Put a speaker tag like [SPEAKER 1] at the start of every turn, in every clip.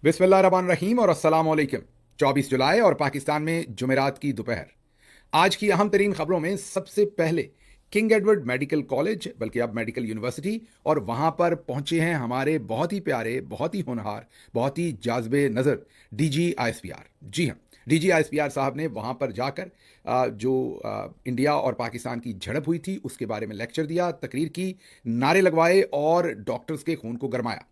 [SPEAKER 1] बिस्मिल्लाहिर्रहमानिर्रहीम और अस्सलाम वालेकुम। 24 जुलाई और पाकिस्तान में जुमेरात की दोपहर। आज की अहम तरीन खबरों में सबसे पहले किंग एडवर्ड मेडिकल कॉलेज, बल्कि अब मेडिकल यूनिवर्सिटी, और वहां पर पहुंचे हैं हमारे बहुत ही प्यारे, बहुत ही होनहार, बहुत ही जाज़बे नज़र डीजी आईएसपीआर। जी हाँ, डीजी आईएसपीआर साहब ने वहां पर जाकर जो इंडिया और पाकिस्तान की झड़प हुई थी उसके बारे में लेक्चर दिया, तकरीर की, नारे लगवाए और डॉक्टर्स के खून को गरमाया।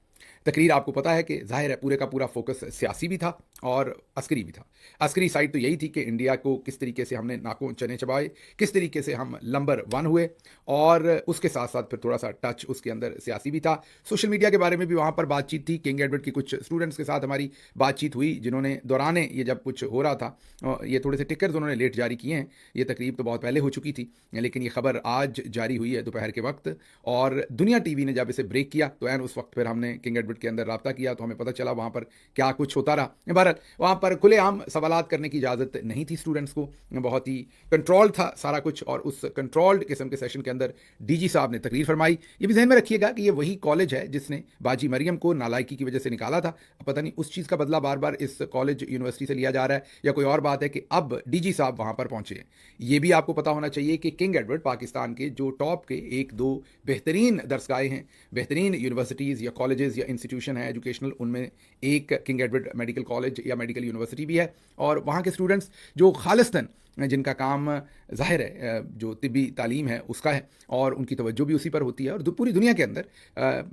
[SPEAKER 1] तकरीर आपको पता है कि जाहिर है पूरे का पूरा फोकस सियासी भी था और अस्करी भी था। अस्करी साइड तो यही थी कि इंडिया को किस तरीके से हमने नाकों चने चबाए, किस तरीके से हम नंबर वन हुए, और उसके साथ साथ फिर थोड़ा सा टच उसके अंदर सियासी भी था। सोशल मीडिया के बारे में भी वहाँ पर बातचीत थी। किंग एडवर्ड की कुछ स्टूडेंट्स के साथ हमारी बातचीत हुई जिन्होंने दौराने ये जब कुछ हो रहा था, ये थोड़े से टिकर्स उन्होंने लेट जारी किए हैं। ये तकरीब तो बहुत पहले हो चुकी थी, लेकिन ये खबर आज जारी हुई है दोपहर के वक्त, और दुनिया टीवी ने जब इसे ब्रेक किया तो एन उस वक्त फिर हमने किंग एडवर्ड के अंदर रब्ता किया तो हमें पता चला वहाँ पर क्या कुछ होता रहा। बहरहाल वहाँ पर खुलेआम सवालात करने की इजाज़त नहीं थी स्टूडेंट्स को, बहुत ही कंट्रोल था सारा कुछ, और उस कंट्रोल्ड किस्म के सेशन के अंदर डीजी साहब ने तकरीर फरमाई। ये भी ध्यान में रखिएगा कि ये वही कॉलेज है जिसने बाजी मरियम को नालायकी की वजह से निकाला था। पता नहीं उस चीज़ का बदला बार बार इस कॉलेज यूनिवर्सिटी से लिया जा रहा है या कोई और बात है कि अब डीजी साहब वहाँ पर पहुँचे हैं। ये भी आपको पता होना चाहिए कि किंग एडवर्ड पाकिस्तान के जो टॉप के एक दो बेहतरीन दरसगाहें हैं, बेहतरीन यूनिवर्सिटीज़ या कॉलेजेस या इंस्टीट्यूशन है एजुकेशनल, उनमें एक किंग एडवर्ड मेडिकल कॉलेज या मेडिकल यूनिवर्सिटी भी है। और वहाँ के स्टूडेंट्स जो खालिस्तन, जिनका काम ज़ाहिर है जो तिब्बी तालीम है उसका है, और उनकी तवज्जो भी उसी पर होती है, और पूरी दुनिया के अंदर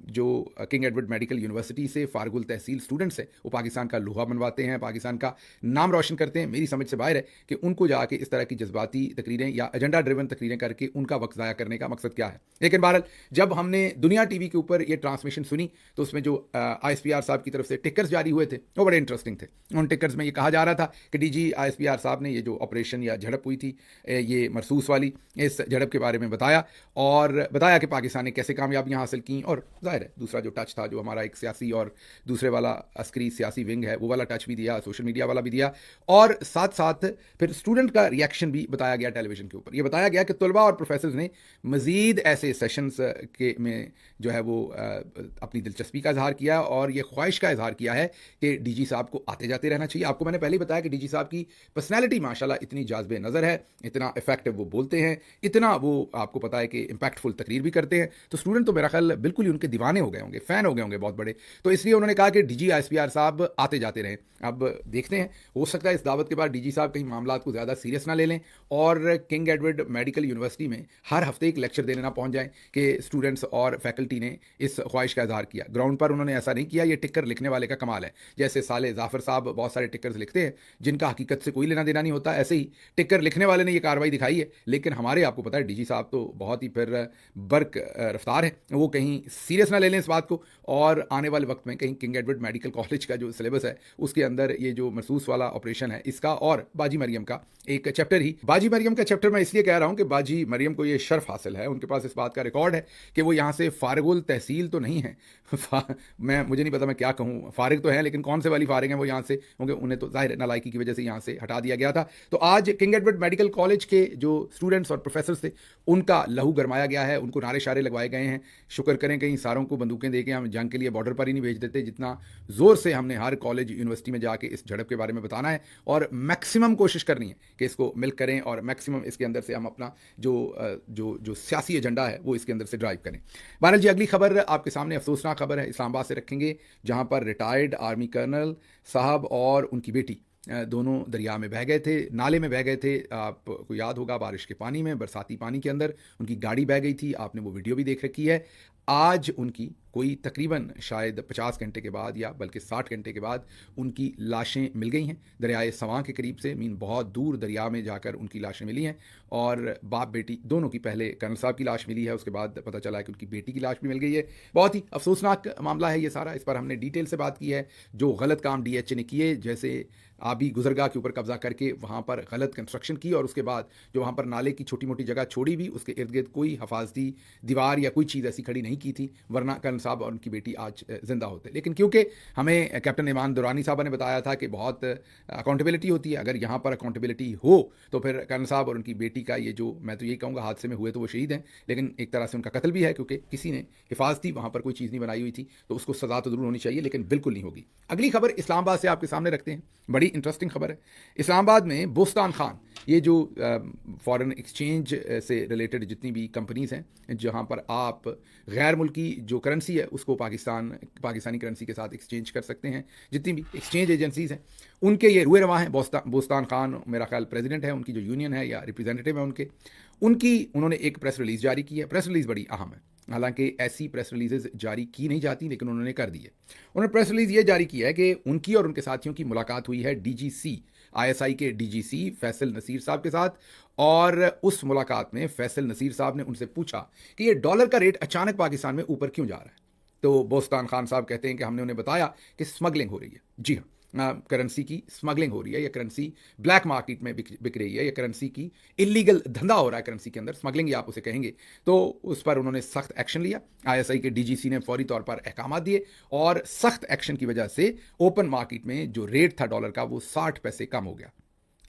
[SPEAKER 1] जो किंग एडवर्ड मेडिकल यूनिवर्सिटी से फारगुल तहसील स्टूडेंट्स है वो पाकिस्तान का लोहा बनवाते हैं, पाकिस्तान का नाम रोशन करते हैं। मेरी समझ से बाहर है कि उनको जाके इस तरह की जज्बाती तकरीरें या एजेंडा ड्रिवन तकरीरें करके उनका वक्त ज़ाया करने का मकसद क्या है। लेकिन बहरहाल जब हमने दुनिया टीवी के ऊपर ये ट्रांसमिशन सुनी तो उसमें जो आईएसपीआर साहब की तरफ से टिकर्स जारी हुए थे वो बड़े इंटरेस्टिंग थे। उन टिकर्स में ये कहा जा रहा था कि डीजी आईएसपीआर साहब ने ये जो ऑपरेशन या झड़प हुई थी, ये मरसूस वाली, इस झड़प के बारे में बताया, और बताया कि पाकिस्तान ने कैसे कामयाबियां हासिल की। और जाहिर है दूसरा जो टच था, जो हमारा एक सियासी और दूसरे वाला अस्करी सियासी विंग है, वो वाला टच भी दिया, सोशल मीडिया वाला भी दिया, और साथ साथ फिर स्टूडेंट का रिएक्शन भी बताया गया टेलीविजन के ऊपर। ये बताया गया कि तलबा और प्रोफेसर्स ने मज़ीद ऐसे सेशंस के में जो है वो अपनी दिलचस्पी का इजहार किया, और ये ख्वाहिश का इजहार किया है कि डीजी साहब को आते जाते रहना चाहिए। आपको मैंने पहले ही बताया कि डीजी साहब की पर्सनैलिटी माशाल्लाह इतनी जाज़बे नज़र है, इतना इफेक्टिव वो बोलते हैं, इतना वो आपको पता है कि इम्पैक्टफुल तकरीर भी करते हैं। तो स्टूडेंट तो मेरा ख्याल बिल्कुल ही उनके दीवाने हो गए होंगे, फ़ैन हो गए होंगे बहुत बड़े। तो इसलिए उन्होंने कहा कि डीजी आईएसपीआर साहब आते जाते रहें। अब देखते हैं, हो सकता है इस दावत के बाद डीजी साहब कहीं मामला को ज़्यादा सीरियस ना ले लें और किंग एडवर्ड मेडिकल यूनिवर्सिटी में हर हफ्ते एक लेक्चर देने ना पहुंच जाएं कि स्टूडेंट्स और फैकल्टी ने इस ख्वाहिश का इजहार किया। ग्राउंड पर उन्होंने ऐसा नहीं किया। ये टिक्कर लिखने वाले का कमाल है। जैसे साले जाफर साहब बहुत सारे टिक्कर्स लिखते हैं जिनका हकीकत से कोई लेना देना नहीं होता, ऐसे ही टिक्कर लिखने वाले ने ये कार्रवाई दिखाई है। लेकिन हमारे, आपको पता है, डीजी साहब तो बहुत ही फिर बर्क रफ्तार है, वो कहीं सीरियस ना ले लें इस बात को, और आने वाले वक्त में कहीं किंग एडवर्ड मेडिकल कॉलेज का जो सिलेबस है उसके अंदर ये जो महसूस वाला ऑपरेशन है इसका और बाजी मरियम का एक चैप्टर ही, बाजी मरियम का चैप्टर मैं इसलिए कह रहा हूं कि बाजी मरियम को ये शर्फ हासिल है, उनके पास इस बात का रिकॉर्ड है कि वो यहाँ से फारगुल तहसील तो नहीं है मुझे नहीं पता मैं क्या कहूँ, फारिग तो है लेकिन कौन से वाली फारिग है वो यहाँ से, क्योंकि उन्हें तो जाहिर नालायकी की वजह से यहाँ से हटा दिया गया था। तो आज किंग एडवर्ड मेडिकल कॉलेज के जो स्टूडेंट्स और प्रोफेसर थे उनका लहू गरमाया गया है, उनको नारे शारे लगवाए गए हैं। शुक्र करें कहीं सारों को बंदूकें देके हम जंग के लिए बॉर्डर पर ही नहीं भेज देते, जितना जोर से हमने हर कॉलेज यूनिवर्सिटी में जाके इस झड़प के बारे में बताना है, और मैक्सिमम कोशिश करनी है कि इसको मिल्क करें और मैक्सिमम इसके अंदर से हम अपना जो जो जो सियासी एजेंडा है वो इसके अंदर से ड्राइव करें। बहरहाल जी, अगली खबर आपके सामने अफसोसनाक खबर है, इस्लामाबाद से रखेंगे, जहां पर रिटायर्ड आर्मी कर्नल साहब और उनकी बेटी दोनों दरिया में बह गए थे, नाले में बह गए थे। आपको याद होगा बारिश के पानी में, बरसाती पानी के अंदर उनकी गाड़ी बह गई थी, आपने वो वीडियो भी देख रखी है। आज उनकी कोई तकरीबन शायद 50 घंटे के बाद या बल्कि 60 घंटे के बाद उनकी लाशें मिल गई हैं दरियाए सवां के करीब से, मीन बहुत दूर दरिया में जाकर उनकी लाशें मिली हैं, और बाप बेटी दोनों की, पहले कर्नल साहब की लाश मिली है, उसके बाद पता चला है कि उनकी बेटी की लाश भी मिल गई है। बहुत ही अफसोसनाक मामला है ये सारा, इस पर हमने डिटेल से बात की है। जो गलत काम डीएचए ने किए, जैसे आबी गुजरगाह के ऊपर कब्जा करके वहाँ पर गलत कंस्ट्रक्शन की, और उसके बाद जो वहाँ पर नाले की छोटी मोटी जगह छोड़ी भी, उसके इर्द गिर्द कोई हफाजती दीवार या कोई चीज़ ऐसी खड़ी नहीं नहीं की थी, वरना कर्नल साहब और उनकी बेटी आज जिंदा होते। लेकिन क्योंकि हमें कैप्टन ईमान दुरानी साहब ने बताया था कि बहुत अकाउंटेबिलिटी होती है, अगर यहाँ पर अकाउंटेबिलिटी हो तो फिर कर्नल साहब और उनकी बेटी का ये जो, मैं तो यही कहूँगा, हादसे में हुए तो वो शहीद हैं, लेकिन एक तरह से उनका कत्ल भी है, क्योंकि किसी ने हिफाजती वहाँ पर कोई चीज़ नहीं बनाई हुई थी, तो उसको सज़ा तो जरूर होनी चाहिए, लेकिन बिल्कुल नहीं होगी। अगली खबर इस्लामाबाद से आपके सामने रखते हैं, बड़ी इंटरेस्टिंग खबर है। इस्लामाबाद में बोस्तान खान, ये जो फॉरेन एक्सचेंज से रिलेटेड जितनी भी कंपनीज़ हैं जहाँ पर आप गैर मुल्की जो करेंसी है उसको पाकिस्तानी करेंसी के साथ एक्सचेंज कर सकते हैं, जितनी भी एक्सचेंज एजेंसीज़ हैं उनके ये रुए रवा हैं। बोस्तान खान मेरा ख्याल प्रेसिडेंट है, उनकी जो यूनियन है या रिप्रेजेंटेटिव है उन्होंने एक प्रेस रिलीज़ जारी की है। प्रेस रिलीज़ बड़ी अहम है, हालांकि ऐसी प्रेस रिलीज़ जारी की नहीं जाती, लेकिन उन्होंने कर दी है। उन्होंने प्रेस रिलीज़ ये जारी की है कि उनकी और उनके साथियों की मुलाकात हुई है डीजीसी, ISI के डीजीसी फैसल नसीर साहब के साथ, और उस मुलाकात में फैसल नसीर साहब ने उनसे पूछा कि ये डॉलर का रेट अचानक पाकिस्तान में ऊपर क्यों जा रहा है। तो बोस्तान खान साहब कहते हैं कि हमने उन्हें बताया कि स्मगलिंग हो रही है। जी हाँ, करेंसी की स्मगलिंग हो रही है, या करेंसी ब्लैक मार्केट में बिक रही है, या करेंसी की इलीगल धंधा हो रहा है करेंसी के अंदर, स्मगलिंग या आप उसे कहेंगे। तो उस पर उन्होंने सख्त एक्शन लिया। ISI के डीजीसी ने फौरी तौर पर अहकाम दिए, और सख्त एक्शन की वजह से ओपन मार्केट में जो रेट था डॉलर का वो 60 पैसे कम हो गया।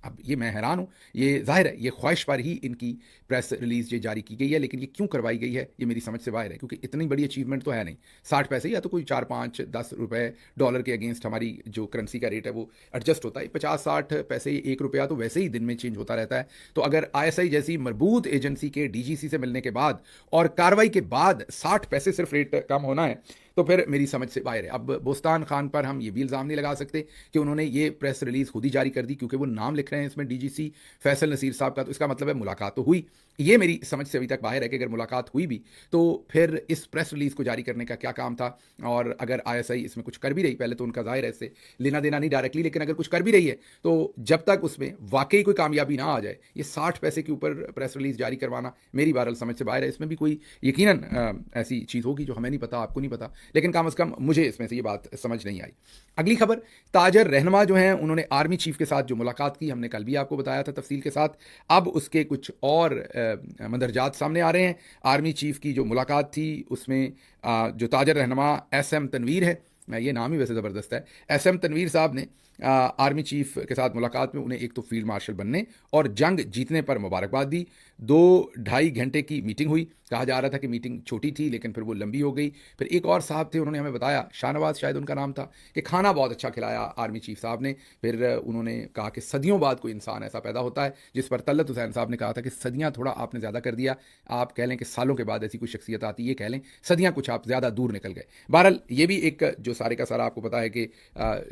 [SPEAKER 1] अब ये मैं हैरान हूँ, ये जाहिर है ये ख्वाहिश पर ही इनकी प्रेस रिलीज़ ये जारी की गई है, लेकिन ये क्यों करवाई गई है ये मेरी समझ से बाहर है, क्योंकि इतनी बड़ी अचीवमेंट तो है नहीं। 60 पैसे या तो कोई 4, 5, 10 रुपए डॉलर के अगेंस्ट हमारी जो करेंसी का रेट है वो एडजस्ट होता है। 50, 60 पैसे, 1 रुपया तो वैसे ही दिन में चेंज होता रहता है। तो अगर ISI जैसी मरबूत एजेंसी के DGC से मिलने के बाद और कार्रवाई के बाद 60 पैसे सिर्फ रेट कम होना है, तो फिर मेरी समझ से बाहर है। अब बोस्तान खान पर हम ये भी इल्ज़ाम नहीं लगा सकते कि उन्होंने ये प्रेस रिलीज़ खुद ही जारी कर दी, क्योंकि वो नाम लिख रहे हैं इसमें डीजीसी फैसल नसीर साहब का, तो इसका मतलब है मुलाकात तो हुई। ये मेरी समझ से अभी तक बाहर है कि अगर मुलाकात हुई भी तो फिर इस प्रेस रिलीज़ को जारी करने का क्या काम था। और अगर ISI इसमें कुछ कर भी रही, पहले तो उनका जाहिर है इससे लेना देना नहीं डायरेक्टली, लेकिन अगर कुछ कर भी रही है तो जब तक उसमें वाकई कोई कामयाबी ना आ जाए, ये 60 पैसे के ऊपर प्रेस रिलीज़ जारी करवाना मेरी बहरहाल समझ से बाहर है। इसमें भी कोई यकीनन ऐसी चीज़ होगी जो हमें नहीं पता, आपको नहीं पता, लेकिन कम अज़ कम मुझे इसमें से ये बात समझ नहीं आई। अगली खबर, ताजर रहनुमा जो हैं उन्होंने आर्मी चीफ के साथ जो मुलाकात की, हमने कल भी आपको बताया था तफसील के साथ। अब उसके कुछ और मंदरजात सामने आ रहे हैं। आर्मी चीफ की जो मुलाकात थी उसमें जो ताजर रहनुमा SM तनवीर है, ये नाम ही वैसे ज़बरदस्त है, SM तनवीर साहब ने आर्मी चीफ के साथ मुलाकात में उन्हें एक तो फील्ड मार्शल बनने और जंग जीतने पर मुबारकबाद दी। 2-2.5 घंटे की मीटिंग हुई। कहा जा रहा था कि मीटिंग छोटी थी, लेकिन फिर वो लंबी हो गई। फिर एक और साहब थे, उन्होंने हमें बताया, शाहनवाज शायद उनका नाम था, कि खाना बहुत अच्छा खिलाया आर्मी चीफ साहब ने। फिर उन्होंने कहा कि सदियों बाद कोई इंसान ऐसा पैदा होता है, जिस पर तलत हुसैन साहब ने कहा था कि सदियाँ थोड़ा आपने ज़्यादा कर दिया, आप कह लें कि सालों के बाद ऐसी कोई शख्सियत आती, ये कह लें सदियाँ कुछ आप ज़्यादा दूर निकल गए। बहरहाल ये भी एक जो सारे का सारा आपको पता है कि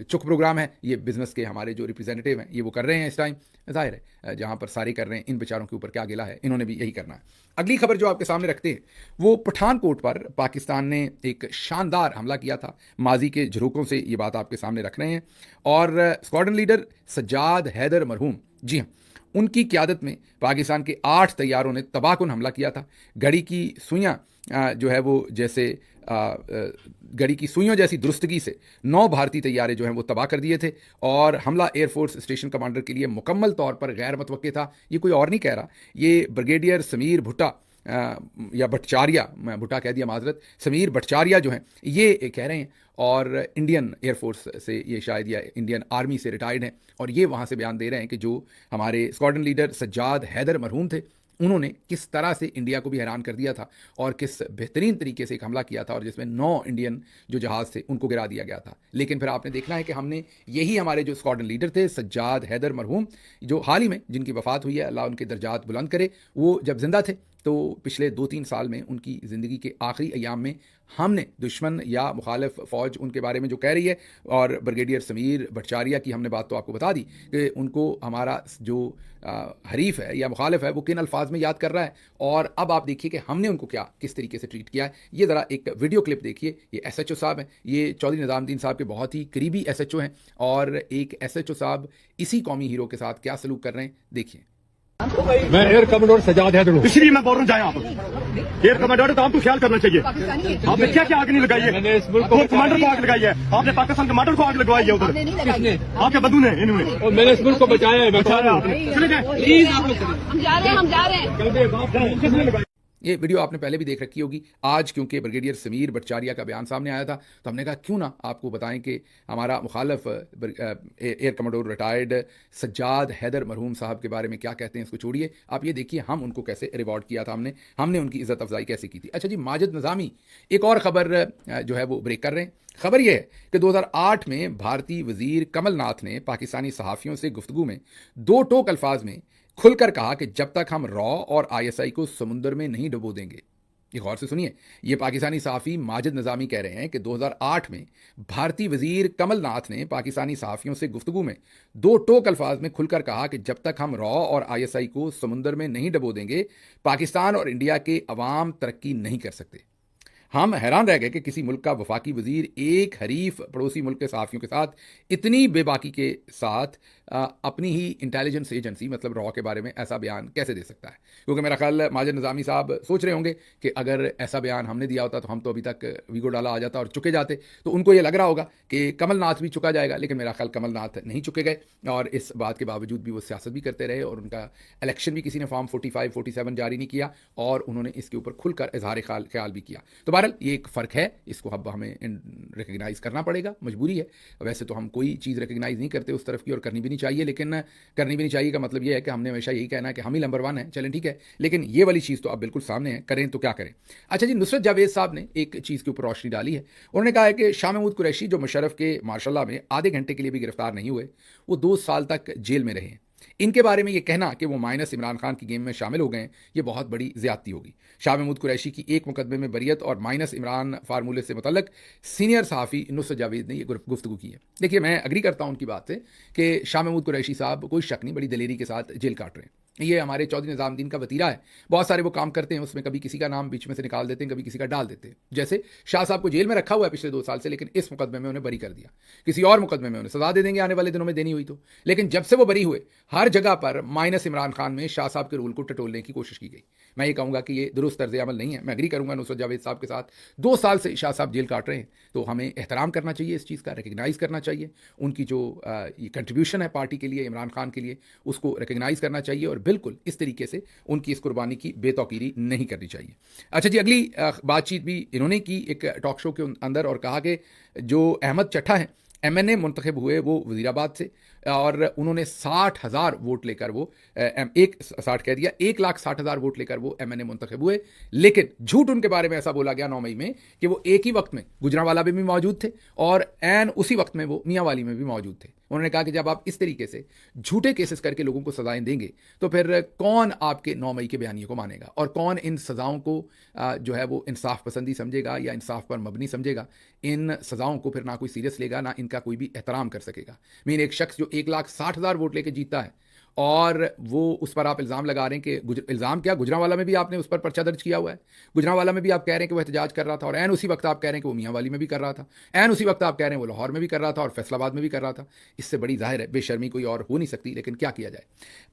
[SPEAKER 1] चुक प्रोग्राम है, ये बिज़नेस के हमारे जो रिप्रेजेंटेटिव हैं ये वो कर रहे हैं इस टाइम। जाहिर है जहाँ पर सारे कर रहे हैं, इन बेचारों के ऊपर क्या गिला है, इन्होंने भी यही करना है। अगली खबर जो आपके सामने रखते हैं वो पठानकोट पर पाकिस्तान ने एक शानदार हमला किया था। माजी के झरोकों से ये बात आपके सामने रख रहे हैं। और स्क्वाड्रन लीडर सज्जाद हैदर मरहूम, जी हाँ, उनकी क़यादत में पाकिस्तान के 8 तैयारों ने तबाहकुन हमला किया था। घड़ी की सुइयाँ जो है वो जैसे घड़ी की सुइयों जैसी दुरुस्तगी से 9 भारतीय तैयारे जो हैं वो तबाह कर दिए थे। और हमला एयरफोर्स स्टेशन कमांडर के लिए मुकम्मल तौर पर गैर मुतवक्के था। ये कोई और नहीं कह रहा, ये ब्रिगेडियर समीर भुट्टा या भट्टाचार्या, मैं भुट्टा कह दिया माजरत, समीर भट्टाचार्या जो हैं ये कह रहे हैं, और इंडियन एयरफोर्स से ये शायद या इंडियन आर्मी से रिटायर्ड हैं, और ये वहाँ से बयान दे रहे हैं कि जो हमारे स्क्वाड्रन लीडर सज्जाद हैदर मरहूम थे उन्होंने किस तरह से इंडिया को भी हैरान कर दिया था और किस बेहतरीन तरीके से एक हमला किया था, और जिसमें 9 इंडियन जो जहाज़ थे उनको गिरा दिया गया था। लेकिन फिर आपने देखना है कि हमने यही हमारे जो स्क्वाड्रन लीडर थे सज्जाद हैदर मरहूम, जो हाल ही में जिनकी वफ़ात हुई है, अल्लाह उनके दर्जात बुलंद करे, वो जब जिंदा थे तो पिछले 2-3 साल में उनकी ज़िंदगी के आखिरी अयाम में हमने दुश्मन या मुखालिफ फ़ौज उनके बारे में जो कह रही है, और ब्रिगेडियर समीर भट्टाचार्या की हमने बात तो आपको बता दी कि उनको हमारा जो हरीफ है या मुखालिफ है वो किन अल्फाज में याद कर रहा है। और अब आप देखिए कि हमने उनको किस तरीके से ट्रीट किया है। ये ज़रा एक वीडियो क्लिप देखिए। ये SHO साहब हैं, ये चौधरी निज़ामुद्दीन साहब के बहुत ही करीबी SHO हैं, और एक SHO साहब इसी कौमी हीरो के साथ क्या सलूक कर रहे हैं, देखिए।
[SPEAKER 2] मैं एयर कमांडर सज्जाद हैदर हूँ,
[SPEAKER 3] इसलिए मैं बोल रहा हूँ जाए आप एयर कमांडर, तो आपको ख्याल करना चाहिए। आपने क्या क्या आग नहीं लगाई है?
[SPEAKER 2] मैंने इस मुल्क को
[SPEAKER 3] कमांडर को आग लगाई है, आपने पाकिस्तान कमांडर को आग लगवाई है उधर,
[SPEAKER 2] किसने?
[SPEAKER 3] आपके बंधु ने, इन्होंने,
[SPEAKER 2] और मैंने इस मुल्क को बचाया है।
[SPEAKER 3] बचाया आपने। चले जाए प्लीज, आप लोग
[SPEAKER 4] हम जा रहे हैं।
[SPEAKER 3] किसने लगाई?
[SPEAKER 1] ये वीडियो आपने पहले भी देख रखी होगी। आज क्योंकि ब्रिगेडियर समीर भट्टाचार्य का बयान सामने आया था तो हमने कहा क्यों ना आपको बताएं कि हमारा मुखालफ air commodore retired Sajjad Haider मरहूम साहब के बारे में क्या कहते हैं। इसको छोड़िए, आप ये देखिए हम उनको कैसे रिवॉर्ड किया था, हमने उनकी इज्जत अफजाई कैसे की थी। अच्छा जी, माजिद निज़ामी एक और खबर जो है वो ब्रेक कर रहे हैं। खबर यह है कि 2008 में भारतीय वजीर कमलनाथ ने पाकिस्तानी सहाफ़ियों से गुफ्तगू में दो टोक अल्फाज में खुलकर कहा कि जब तक हम रॉ और आईएसआई को समुद्र में नहीं डुबो देंगे। ये गौर से सुनिए, ये पाकिस्तानी सहाफ़ी माजिद निज़ामी कह रहे हैं कि 2008 में भारतीय वजीर कमलनाथ ने पाकिस्तानी सहाफ़ियों से गुफ्तगू में दो टोक अल्फाज में खुलकर कहा कि जब तक हम रॉ और आईएसआई को समुद्र में नहीं डुबो देंगे पाकिस्तान और इंडिया के अवाम तरक्की नहीं कर सकते। हम हैरान रह गए कि किसी मुल्क का वफाकी वजीर एक हरीफ पड़ोसी मुल्क के सहाफ़ियों के साथ इतनी बेबाकी के साथ अपनी ही इंटेलिजेंस एजेंसी मतलब रॉ के बारे में ऐसा बयान कैसे दे सकता है। क्योंकि मेरा ख्याल माजिद निज़ामी साहब सोच रहे होंगे कि अगर ऐसा बयान हमने दिया होता तो हम तो अभी तक वीगो डाला आ जाता और चुके जाते। तो उनको ये लग रहा होगा कि कमलनाथ भी चुका जाएगा, लेकिन मेरा ख्याल कमलनाथ नहीं चुके गए और इस बात के बावजूद भी वो सियासत भी करते रहे और उनका इलेक्शन भी किसी ने फॉर्म 45, 47 जारी नहीं किया और उन्होंने इसके ऊपर खुलकर इजहार ख्याल भी किया। तो बहरहाल ये एक फ़र्क है, इसको अब हमें रिकग्नाइज़ करना पड़ेगा, मजबूरी है। वैसे तो हम कोई चीज़ रिकग्नाइज़ नहीं करते उस तरफ की और करनी भी नहीं चाहिए, लेकिन करनी भी नहीं चाहिए का मतलब ये है कि हमने हमेशा यही कहना है कि हम ही नंबर 1 है। चलें ठीक है, लेकिन ये वाली चीज़ तो अब बिल्कुल सामने है, करें तो क्या करें। अच्छा जी, नुसरत जावेद साहब ने एक चीज़ के ऊपर रोशनी डाली है। उन्होंने कहा है कि शाह महमूद कुरैशी जो मुशर्रफ के मार्शल में आधे घंटे के लिए भी गिरफ्तार नहीं हुए, वो 2 साल तक जेल में रहे हैं। इनके बारे में ये कहना कि वो माइनस इमरान खान की गेम में शामिल हो गए हैं, ये बहुत बड़ी ज्यादती होगी। शाह महमूद कुरैशी की एक मुकदमे में बरियत और माइनस इमरान फार्मूले से मुतल्लक सीनियर सहाफ़ी नुसरत जावेद ने ये गुफ्तगू की है। देखिए, मैं अग्री करता हूँ उनकी बात से कि शाह महमूद कुरैशी साहब कोई शक नहीं बड़ी दलेरी के साथ जेल काट रहे हैं। ये हमारे चौधरी निज़ामुद्दीन का वतीरा है। बहुत सारे वो काम करते हैं, उसमें कभी किसी का नाम बीच में से निकाल देते हैं, कभी किसी का डाल देते हैं। जैसे शाह साहब को जेल में रखा हुआ है पिछले 2 साल से, लेकिन इस मुकदमे में उन्हें बरी कर दिया। किसी और मुकदमे में उन्हें सजा दे देंगे आने वाले दिनों में देनी हुई तो। लेकिन जब से वो बरी हुए, हर जगह पर माइनस इमरान खान में शाह साहब के रूल को टटोलने की कोशिश की गई। मैं ये कहूँगा कि ये दुरुस्त तर्ज अमल नहीं है। मैं एग्री करूँगा नुसरत जावेद साहब के साथ। 2 साल से शाह साहब जेल काट रहे हैं, तो हमें एहतराम करना चाहिए, इस चीज़ का रिकग्नाइज़ करना चाहिए। उनकी जो ये कंट्रीब्यूशन है पार्टी के लिए, इमरान खान के लिए, उसको रिकग्नाइज़ करना चाहिए और बिल्कुल इस तरीके से उनकी इस कुर्बानी की बेतौकीरी नहीं करनी चाहिए। अच्छा जी, अगली बातचीत भी इन्होंने की एक टॉक शो के अंदर और कहा कि जो अहमद चट्ठा हैं एमएनए मुंतखब हुए वो वजीराबाद से और उन्होंने 60,000 वोट लेकर वो 1,60,000 वोट लेकर वो एमएनए मुंतखब हुए। लेकिन झूठ उनके बारे में ऐसा बोला गया 9 मई में कि वो एक ही वक्त में गुजरांवाला में भी मौजूद थे और एन उसी वक्त में वो मियांवाली में भी मौजूद थे। उन्होंने कहा कि जब आप इस तरीके से झूठे केसेस करके लोगों को सजाएं देंगे तो फिर कौन आपके 9 मई के बयानिए को मानेगा और कौन इन सजाओं को जो है वो इंसाफ पसंदी समझेगा या इंसाफ पर मबनी समझेगा। इन सजाओं को फिर ना कोई सीरियस लेगा, ना इनका कोई भी एहतराम कर सकेगा। मीन एक शख्स जो 1,60,000 वोट लेके जीतता है और वो उस पर आप इल्ज़ाम लगा रहे हैं कि इल्ज़ाम क्या, गुजरांवाला में भी आपने उस पर पर्चा दर्ज किया हुआ है। गुजरांवाला में भी आप कह रहे हैं कि वो एहतजाज कर रहा था और एन उसी वक्त आप कह रहे हैं कि वो मियांवाली में भी कर रहा था, एन उसी वक्त आप कह रहे हैं वो लाहौर में भी कर रहा था और फैसलाबाद में भी कर रहा था। इससे बड़ी जाहिर है बेशर्मी कोई और हो नहीं सकती, लेकिन क्या किया जाए।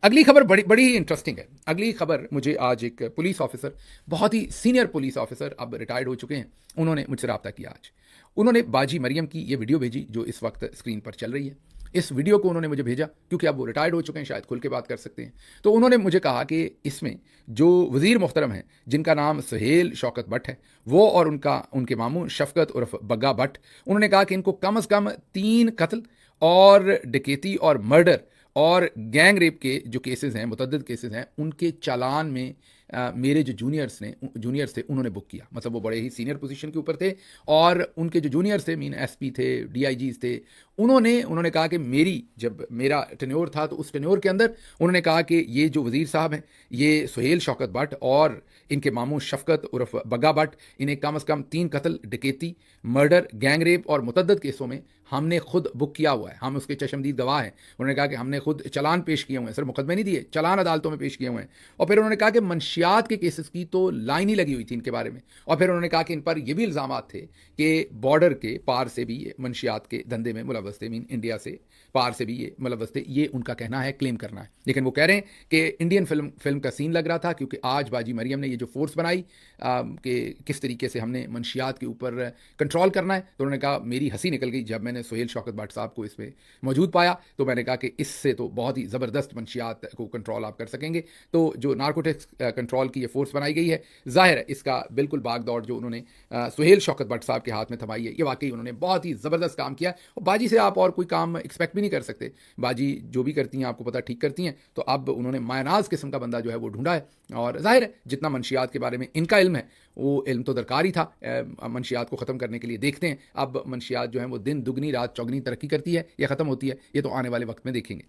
[SPEAKER 1] अगली खबर बड़ी ही इंटरेस्टिंग है। अगली खबर मुझे आज एक पुलिस ऑफिसर, बहुत ही सीनियर पुलिस ऑफिसर, अब रिटायर्ड हो चुके हैं, उन्होंने मुझसे रब्ता किया। आज उन्होंने बाजी मरियम की ये वीडियो भेजी जो इस वक्त स्क्रीन पर चल रही है। इस वीडियो को उन्होंने मुझे भेजा क्योंकि अब वो रिटायर्ड हो चुके हैं, शायद खुल के बात कर सकते हैं। तो उन्होंने मुझे कहा कि इसमें जो वज़ीर मोहतरम हैं जिनका नाम सुहेल शौकत भट्ट है, वो और उनके मामू शफकत उर्फ बग्गा भट्ट, उन्होंने कहा कि इनको कम से कम 3 कत्ल और डकैती और मर्डर और गैंग रेप के जो केसेस हैं, मुतअद्दिद केसेस हैं, उनके चालान में मेरे जो जूनियर्स थे उन्होंने बुक किया। मतलब वो बड़े ही सीनियर पोजीशन के ऊपर थे और उनके जो जूनियर्स थे, मीन एसपी थे, डीआईजीज थे, उन्होंने कहा कि जब मेरा टेन्योर था तो उस टेन्योर के अंदर उन्होंने कहा कि ये जो वज़ीर साहब हैं, ये सुहेल शौकत भट्ट और इनके मामू शफकत उर्फ बग्गा भट्ट, इन्हें कम से कम 3 कत्ल, डकैती, मर्डर, गैंग रेप और मुतअद्दिद केसों में हमने खुद बुक किया हुआ है। हम उसके चशमदीद गवाह हैं। उन्होंने कहा कि हमने खुद चलान पेश किए हुए हैं, सर मुकदमे नहीं दिए, चलान अदालतों में पेश किए हुए हैं। और फिर उन्होंने कहा कि मंशियात के केसेस की तो लाइन ही लगी हुई थी इनके बारे में। और फिर उन्होंने कहा कि इन पर यह भी इल्ज़ामात थे कि बॉर्डर के पार से भी ये मंशियात के धंधे में मुलव्वस थे, मीन इंडिया से पार से भी ये मुलव्वस थे। ये उनका कहना है, क्लेम करना है। लेकिन वो कह रहे हैं कि इंडियन फिल्म का सीन लग रहा था क्योंकि आज बाजी मरियम ने ये जो फोर्स बनाई कि किस तरीके से हमने मंशियात के ऊपर कंट्रोल करना है, तो उन्होंने कहा मेरी हंसी निकल गई जब मैंने मैंने सुहेल शौकत भट्ट साहब को इसमें मौजूद पाया तो मैंने कहा कि इससे तो बहुत ही ज़बरदस्त मंशियात को कंट्रोल आप कर सकेंगे। तो जो नारकोटिक्स कंट्रोल की ये फोर्स बनाई गई है, जाहिर है इसका बिल्कुल भाग दौड़ जो उन्होंने सुहेल शौकत भट्ट साहब के हाथ में थमाई है, ये वाकई उन्होंने बहुत ही ज़बरदस्त काम किया। और बाजी से आप और कोई काम एक्सपेक्ट भी नहीं कर सकते। बाजी जो भी करती हैं आपको पता ठीक करती हैं। तो अब उन्होंने मायनाज किस्म का बंदा जो है वो ढूंढा है और जाहिर है जितना मंशियात के बारे में इनका इल्म है वो इल्म तो दरकार ही था मंशियात को ख़त्म करने के लिए। देखते हैं अब मंशियात जो है वो दिन दुगनी रात चौगनी तरक्की करती है या ख़त्म होती है, ये तो आने वाले वक्त में देखेंगे।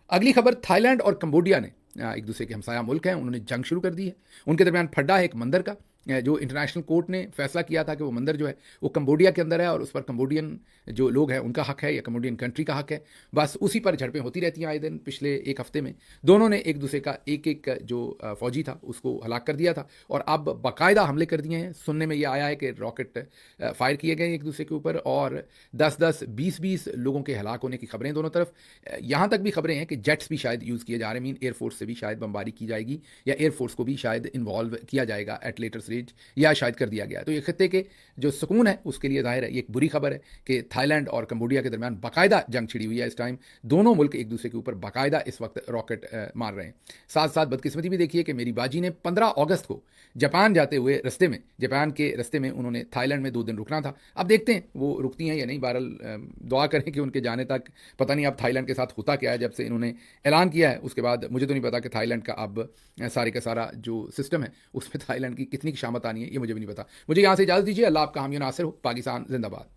[SPEAKER 1] अगली खबर, थाईलैंड और कंबोडिया ने एक दूसरे के हमसाया मुल्क हैं, उन्होंने जंग शुरू कर दी है। उनके दरमियान फड्डा है एक मंदिर का, जो इंटरनेशनल कोर्ट ने फैसला किया था कि वो मंदिर जो है वो कंबोडिया के अंदर है और उस पर कंबोडियन जो लोग हैं उनका हक है या कंबोडियन कंट्री का हक है। बस उसी पर झड़पें होती रहती हैं आए दिन। पिछले एक हफ्ते में दोनों ने एक दूसरे का एक जो फौजी था उसको हलाक कर दिया था और अब बाकायदा हमले कर दिए हैं। सुनने में ये आया है कि रॉकेट फायर किए गए एक दूसरे के ऊपर और 10-10, 20-20 लोगों के हलाक होने की खबरें दोनों तरफ। यहाँ तक भी खबरें हैं कि जेट्स भी शायद यूज़ किए जा रहे हैं, मीन एयरफोर्स से भी शायद बमबारी की जाएगी या एयरफोर्स को भी शायद इन्वॉल्व किया जाएगा एट लेटर स्टेज या शायद कर दिया गया। तो ये खत्ते के जो सुकून है उसके लिए जाहिर है ये एक बुरी खबर है कि थाईलैंड और कंबोडिया के दरमियान बाकायदा जंग छिड़ी हुई है। इस टाइम दोनों मुल्क एक दूसरे के ऊपर बाकायदा इस वक्त रॉकेट मार रहे हैं। साथ साथ बदकिस्मती भी देखिए कि मेरी बाजी ने 15 अगस्त को जापान जाते हुए जापान के रस्ते में उन्होंने थाईलैंड में 2 दिन रुकना था। अब देखते हैं वो रुकती हैं या नहीं। बहरहाल दुआ करें कि उनके जाने तक पता नहीं अब थाईलैंड के साथ होता क्या है। जब से इन्होंने ऐलान किया है उसके बाद मुझे तो नहीं पता कि थाईलैंड का अब सारे का सारा जो सिस्टम है उसमें थाईलैंड की कितनी शामत आनी है, ये मुझे भी नहीं पता। मुझे यहाँ से इजाज़त दीजिए। अल्लाह आपका हामी नासिर हो। पाकिस्तान जिंदाबाद।